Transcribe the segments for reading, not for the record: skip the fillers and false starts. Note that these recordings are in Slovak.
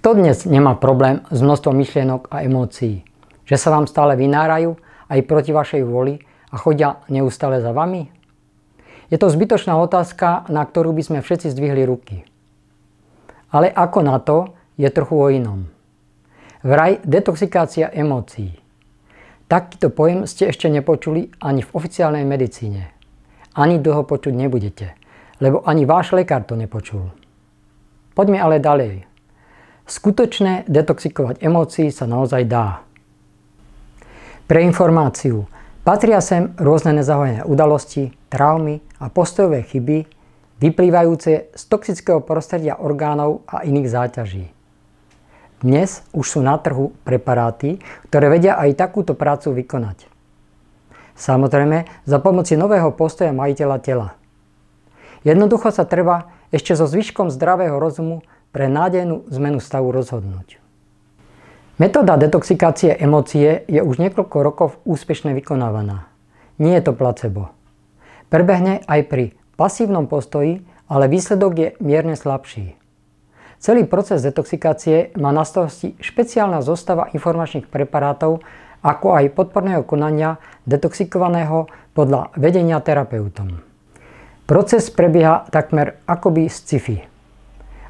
Kto dnes nemá problém s množstvom myšlienok a emócií? Že sa vám stále vynárajú aj proti vašej vôli a chodia neustále za vami? Je to zbytočná otázka, na ktorú by sme všetci zdvihli ruky. Ale ako na to, je trochu o inom. Vraj detoxikácia emócií. Takýto pojem ste ešte nepočuli ani v oficiálnej medicíne. Ani dlho počuť nebudete, lebo ani váš lekár to nepočul. Poďme ale ďalej. Skutočné detoxikovať emócií sa naozaj dá. Pre informáciu, patria sem rôzne nezahojené udalosti, traumy a postojové chyby vyplývajúce z toxického prostredia orgánov a iných záťaží. Dnes už sú na trhu preparáty, ktoré vedia aj takúto prácu vykonať. Samozrejme za pomoci nového postoja majiteľa tela. Jednoducho sa treba ešte so zvyškom zdravého rozumu pre nádejnú zmenu stavu rozhodnúť. Metóda detoxikácie emócie je už niekoľko rokov úspešne vykonávaná. Nie je to placebo. Prebehne aj pri pasívnom postoji, ale výsledok je mierne slabší. Celý proces detoxikácie má na starosti špeciálna zostava informačných preparátov, ako aj podporného konania detoxikovaného podľa vedenia terapeutom. Proces prebieha takmer akoby z sci-fi.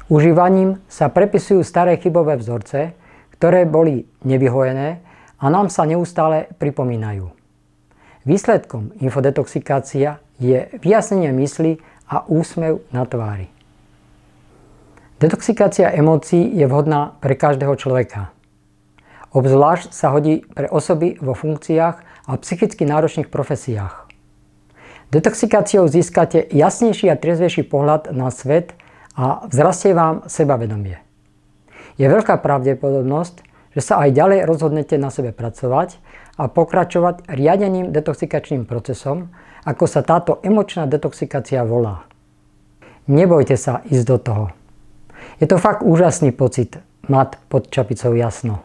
Užívaním sa prepisujú staré chybové vzorce, ktoré boli nevyhojené a nám sa neustále pripomínajú. Výsledkom infodetoxikácia je vyjasnenie mysli a úsmev na tvári. Detoxikácia emócií je vhodná pre každého človeka. Obzvlášť sa hodí pre osoby vo funkciách a psychicky náročných profesiách. Detoxikáciou získate jasnejší a triezvejší pohľad na svet a vzrastie vám sebavedomie. Je veľká pravdepodobnosť, že sa aj ďalej rozhodnete na sebe pracovať a pokračovať riadeným detoxikačným procesom, ako sa táto emočná detoxikácia volá. Nebojte sa ísť do toho. Je to fakt úžasný pocit mať pod čapicou jasno.